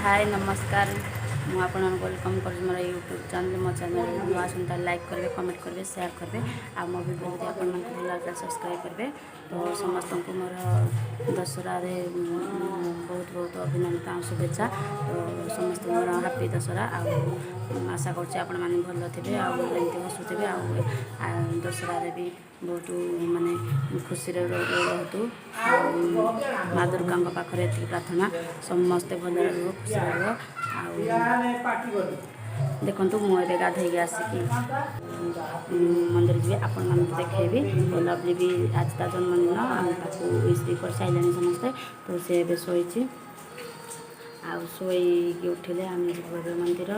हाय नमस्कार मु आपन वेलकम कर मोर यूट्यूब चैनल मो चैनल नुआ सुनता लाइक करेंगे कमेंट करेंगे शेयर करेंगे आ मो वीडियो यदि आपन भल लगे सब्सक्राइब करेंगे तो समस्त को मोर दशहरा रे बहुत बहुत अभिनंदन और शुभेच्छा तो समस्त मोर हैप्पी दशहरा आशा कर आपण मैंने भल थे आमती हसुवे आ दशहरा रे भी बहुत माने खुशी रहतु माँ दुर्गा पाखे ये प्रार्थना समस्ते भल रह खुशी देखु मुझे गाधे आसिकी मंदिर जी आपण मान देखी तो लवली भी आज ता जन्मदिन आम विश भी कर सारे समस्ते तो सी ए शोची शोक उठिले आम मंदिर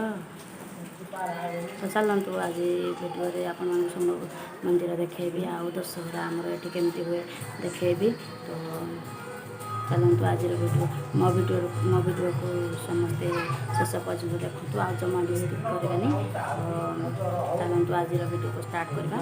तो चलतु आज भिडियो आपण मंदिर देखेबी आ दशहरा आमर ये केमती हुए देखेबी तो चलतु आज वीडियो मो वीडियो को समस्ते शेष पर्यटन देखु आज जमा भी करें चलतु आज वीडियो को स्टार्ट करवा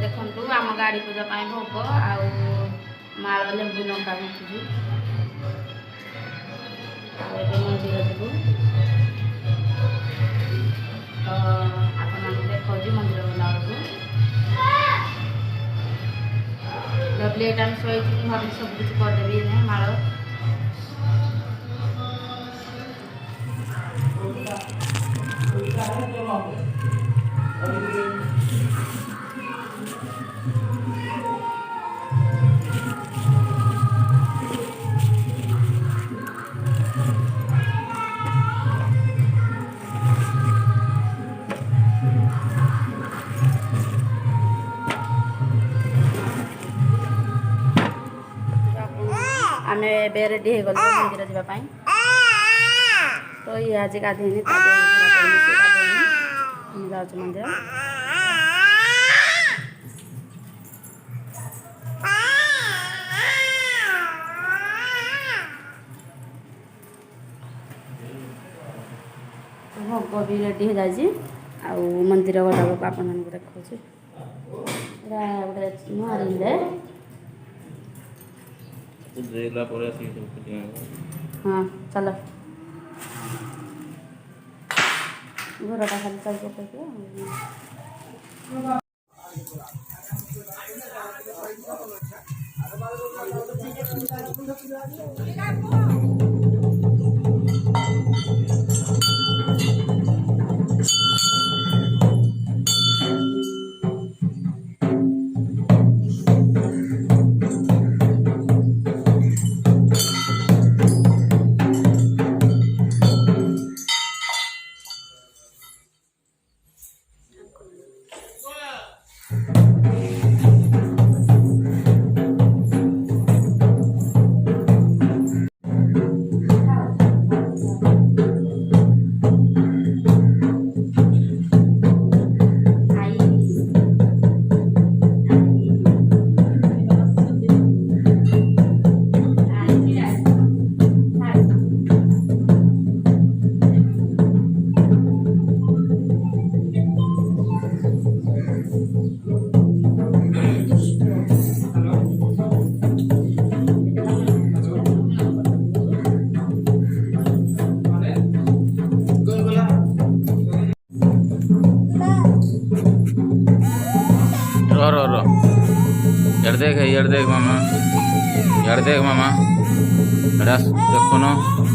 देखु आम गाड़ी पूजा भोग आल लेबू लंका भुचुँ मंदिर जीवु तो आपन देखा मंदिर गला लवली टाइम शोई भाभी सब कुछ करदेवी माल आम रेडी हो गलु मंदिर जावाई तो ये आज गाधेनी जाऊँ मंदिर भोग भी रेडी हो जाए मंदिर गला बेलू आपण देखा गोटे नुआ रे हाँ चलो घरटा खाली चल देख मामा यार देख मामा एड़ा देखो न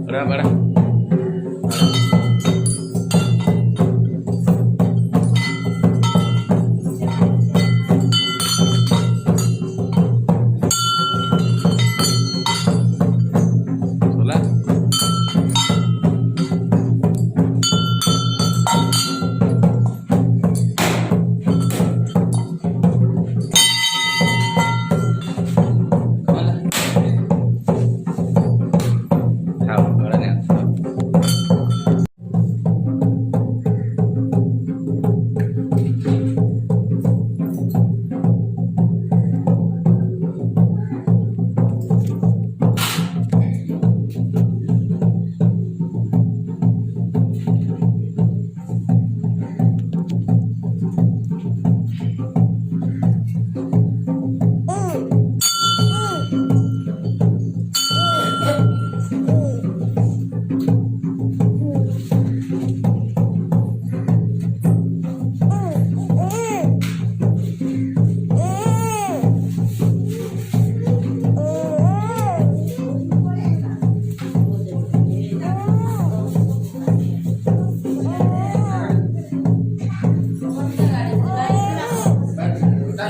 बड़ा बड़ा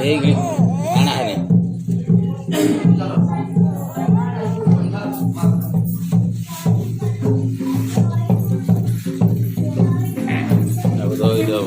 एक आना है अब दो ही दो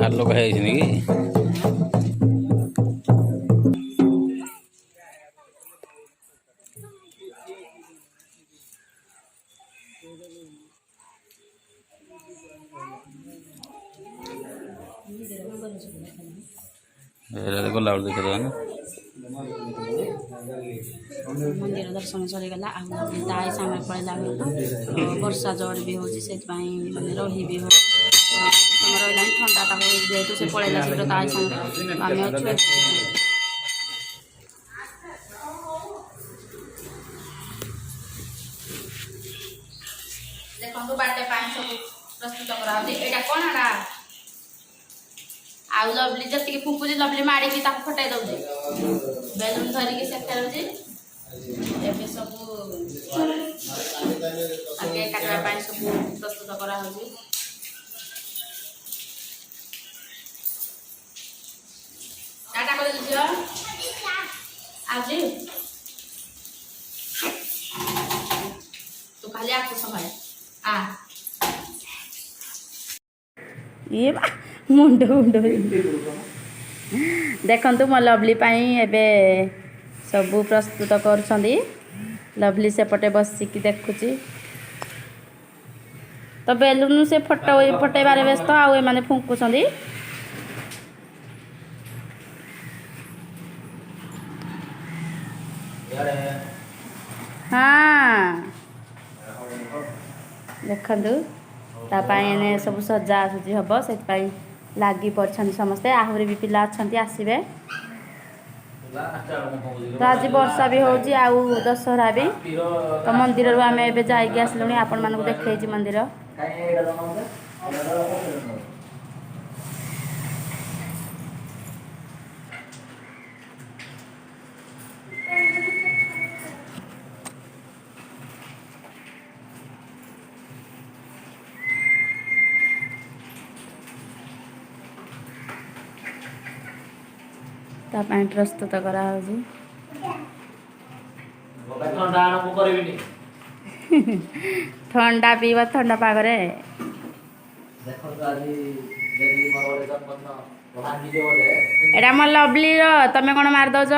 आर लोग है इसमें गला देखे दो ना मंदिर दर्शन चलीगला दाई सामने पड़ेगा वर्षा जोर भी होची से माने रही भी हो रहा ठंडा जेहतु से पड़ेगा शीघ्र दाई सामने आम अच्छे देखो बर्थडे सब प्रस्तुत करा कौन है आउ लवली जी फुंकुची लवली मारिकी फटाई दौचे बेलून धरिकी से खेलुची एबे सब आगे काटवा सब प्रस्तुत करा होची टाटा कर दियो आज तू खाली आको समय आ ये मुंड मुंड देखु मो लवली एबे सबू प्रस्तुत कर लवली सेपटे बसिकी देखुची तो बेलून से फटेबार व्यस्त आउ माने फुंकुचंदी हाँ देखु तापाई सब सजा सुजी हम से लगी पड़छन समस्ते आहरी भी पिला अच्छा आसबे तो आज वर्षा भी होची आउ दशहरा भी तो मंदिर रू आम एबे जाइके आसलुनी आपण मानक देखैछि मंदिर ता ପାଇଁ ପ୍ରସ୍ତୁତ କରା ହଉଛି ଥଣ୍ଡା ପିଇବ ଥଣ୍ଡା ପାଗରେ ଏଟା ମୋ ଲଭଲିର ତମେ କ'ଣ ମାରି ଦଉଛ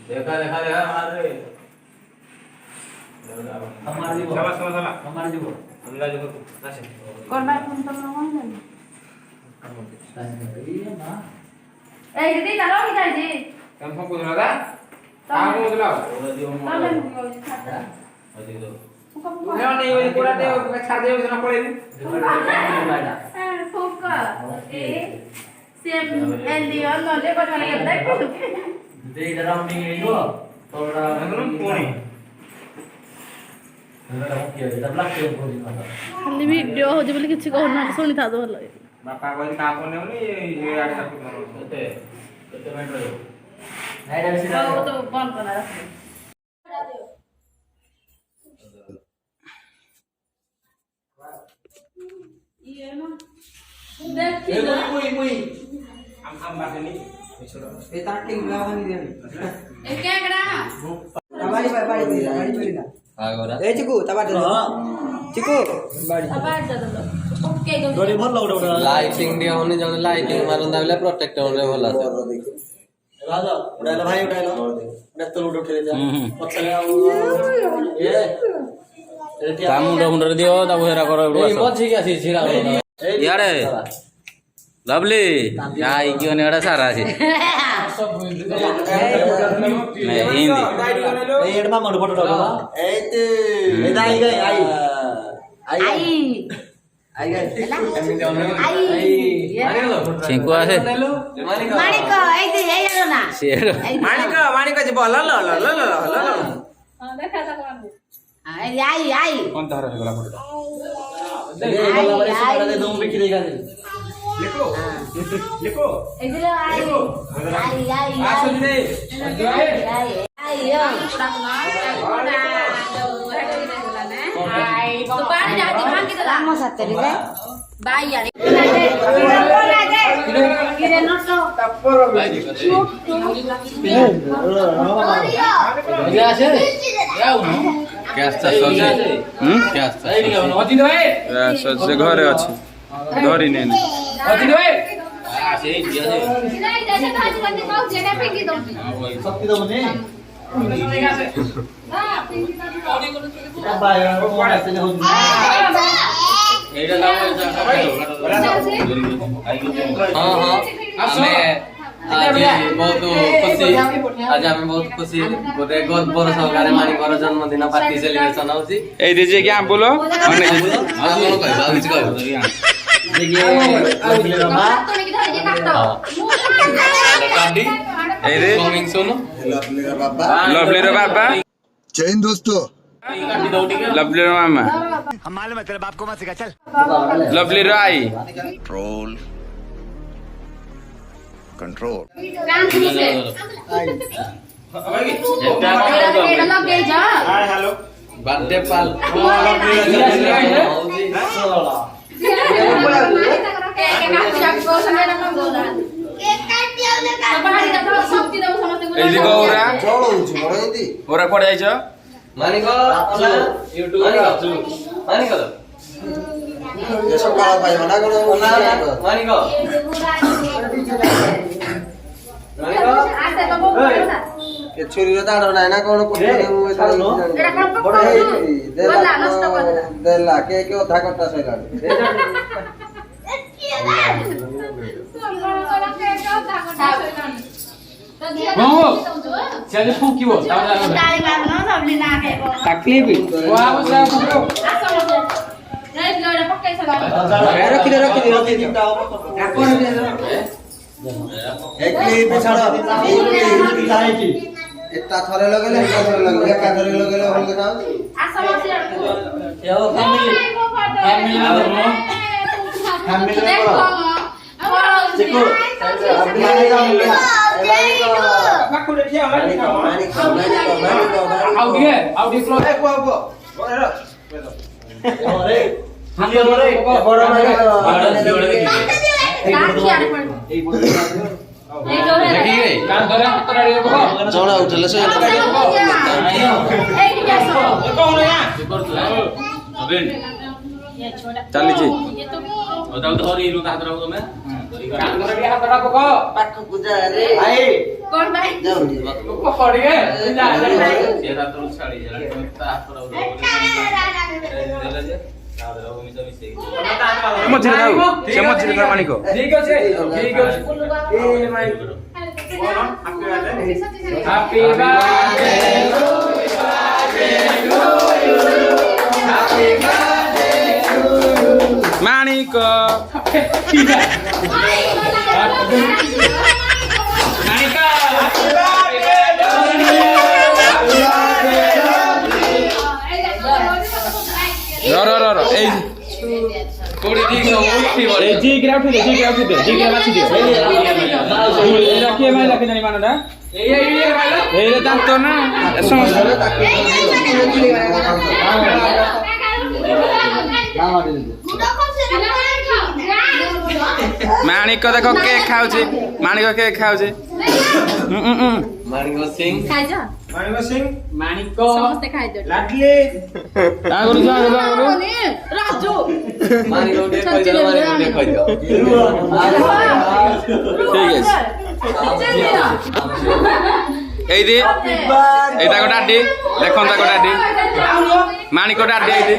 देखा देखा देखा मार रे हमारी वो हमारी वो हमला जो आसे कोनबा फोन तो कोन जानी ए दीदी चलो ही जाई जी कम फोन को लगा काम को लगा तमे को खाता अजी दो नहीं नहीं वो पूरा दे छा दे ना पड़े फोका ए सेम एलियो नले बजाने के देख दे राउंडिंग एइयो थोड़ा कोणी खाली वीडियो हो जे बोली किछि कहना सुनि था भल बापा कहली काम कोने होनी ये आडे सब केते केते मिनट रे नहीं रे सीधा वो तो बंद करना रख ये ना देखी ना मुई हम बात नहीं ए ताटिंग लावनी दे ए केकड़ा बाड़ी ना आगोरा ए चिकू तबा दे चिकू बाड़ी अब आ जा दो ओके दो डोरी भर लगड़ लाइटिंग दिया होने जने लाइटिंग मारन दाबिला प्रोटेक्टर रे भला से राजा उड़ाला भाई उड़ाला उड़ा तो उड़ उठे जा पछले आ ए ता मुंडो मुंडो रे दियो ता हेरा करो ए मझी के आसी छिरा यारे लवली आई क्यों ने एड़ा सारा আছে मैं हिंदी ए एडमा मन फोटो डालो ए ते ए दाई गई आई आई गई चिंकू আছে माणिक এই যে এই এলো না शेर माणिक जी बोल ल ल ल ल हां देखा जा कोन आई कौन तारा है गला फोटो दे दो बिकी देगा लिखो लिखो এই যে आई आसो दे आई यो पुरा ना कोना जो हेडो दे बोला ना आई तो पानी जाती भांग के दाम साथे रे बाई यार गिरे नटो तपर मजा आसे याउ न कैसा सजे कैसा अति दे सजे घरे अछि धरी ने अति दे से दिया से नहीं जैसे भाजी बंदी पाऊ जेने फेंकी दो शक्ति दो ने हां फेंकी दो बाय कोन से हो एडा लाओ हां हां हमें आज बहुत खुशी आज हमें बहुत खुशी गोटे गत बरस गारे मारी घर जन्मदिन पार्टी सेलिब्रेशन होची ए दीजिए क्या बोलो आज कोन कह भाविच कह देखिए अगले रमा तो नहीं धर के काटो काटी ए रे कमिंग सुन लवली रे बाबा जय हिंद दोस्तों काटी दो ठीक है लवली रे मामा हम मालूम है तेरे बाप को मत सिखा चल लवली रे आई कंट्रोल कंट्रोल कान से एटा लग गई जा हाय हेलो बर्थडे पाल ए जी गौरा चलो उची बड़ा हिंदी गौरा पड़ जाइछ मानिक यूट्यूब मानिक ସକାଳ ପାଇବାଟା କଣ ମାଣିକ ଛୁରୀର ଦାଢ଼ ନାହିଁ ନା କଣ ଦେଲା କେକ୍ ଅଧା କଟା ସଇଲାଣି ସେ ଆଜି ଫୁଙ୍କିବ এটা থরে লগাইলে এটা থরে লগাইলে একা থরে লগাইলে ভাল দেখা ଜଣା ଉଠେଲେ ସେ ଚାଲିଛି ପାଖକୁ ଯା ରେ ଯାଉନି ମଝିରେ ଥାଉ ସେ ମଝିରେ ଥାଉ ମାଣିକ ମାଣିକ এই ଦାନ୍ତ ନା ମାଣିକ ଦେଖ କେକ୍ ଖାଉଛି ମାଣିକ କେକ୍ ଖାଉଛି ମାଣିକ ସିଂ ମାଣିକ ସମସ୍ତେ ଖାଇଦିଅ ଲାଟଲି ରାଜୁ ମାଣିକ ଗୋଟେ କହିଦିଅ ମାଣିକ ଗୋଟେ କହିଦିଅ ଠିକ ଅଛି এইদি এইটা গোটা ডি দেখুন তা গোটা ডি মানিক গোটা ডি এইদি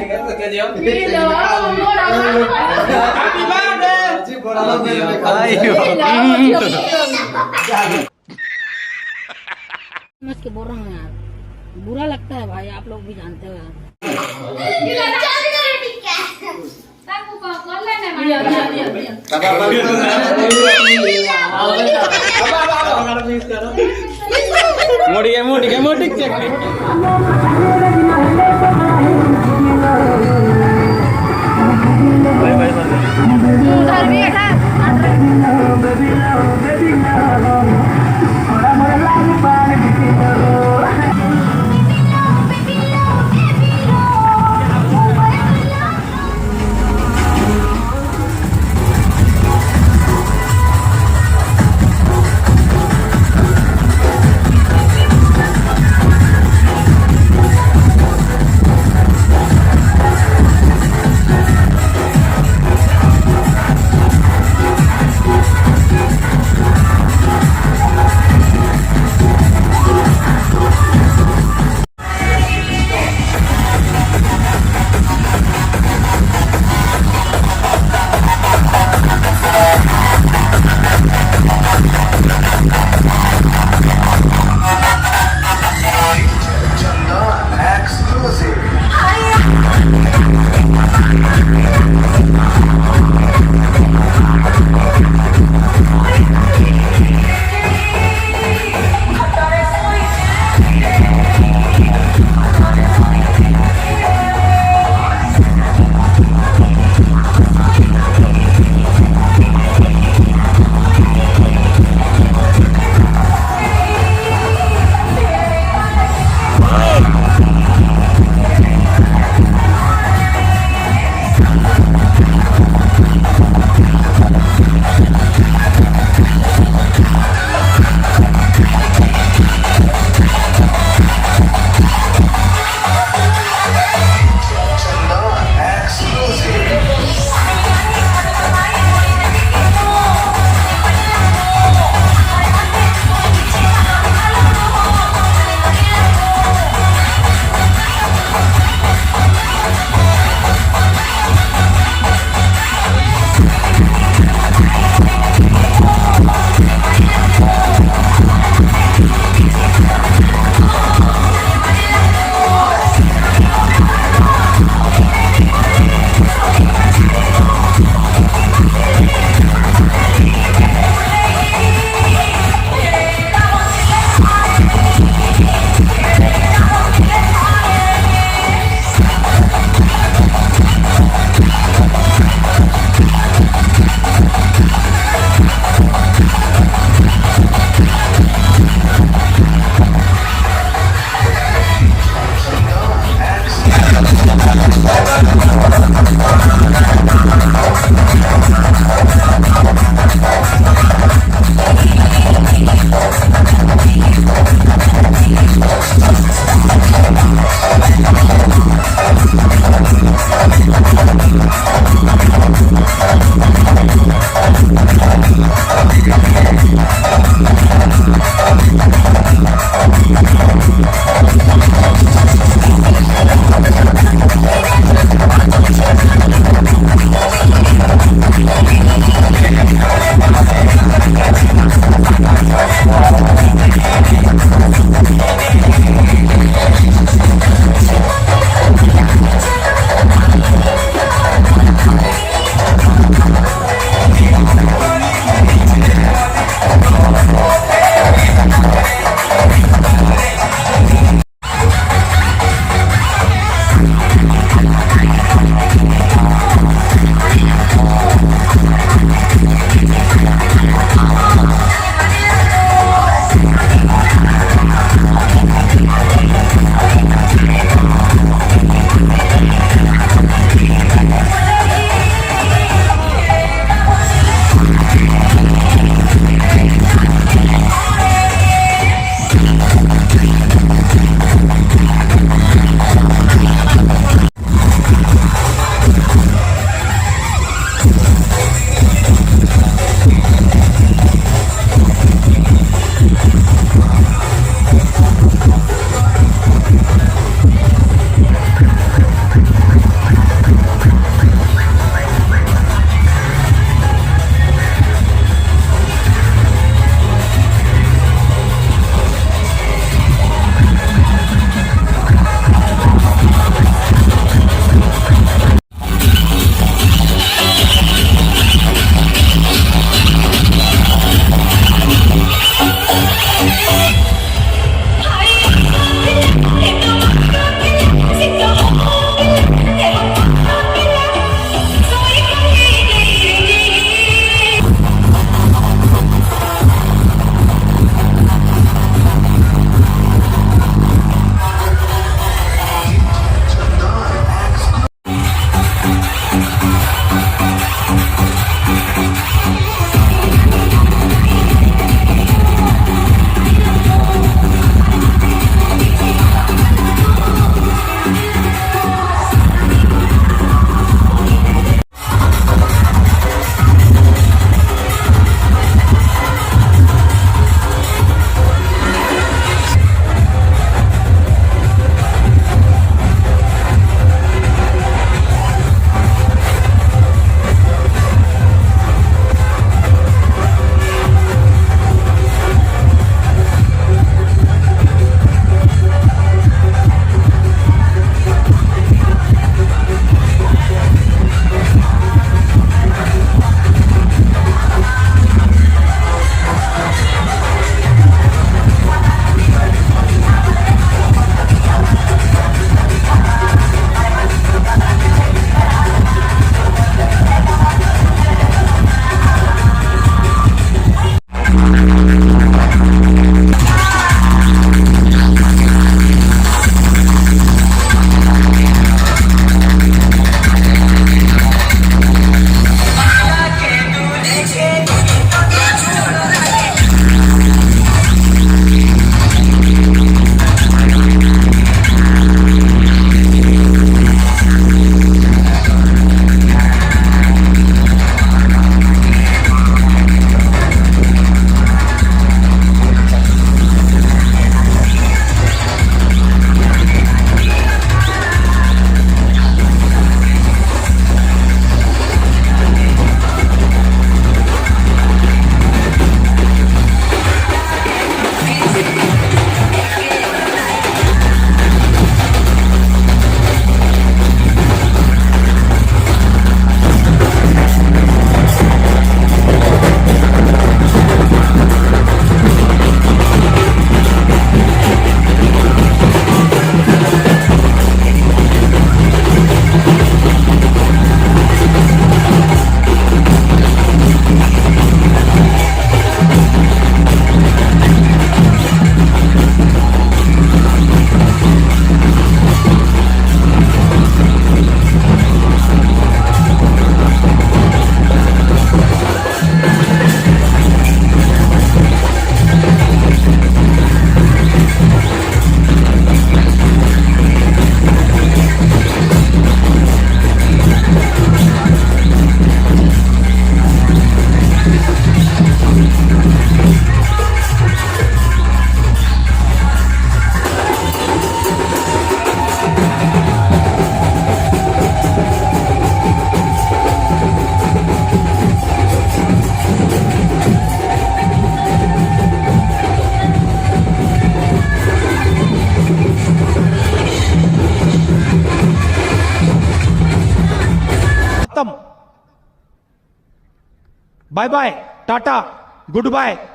के बोल रहा हूँ यार बुरा लगता है भाई आप लोग भी जानते हो यार मोटी मोटी चेक खत्म। Bye bye, tata, good bye.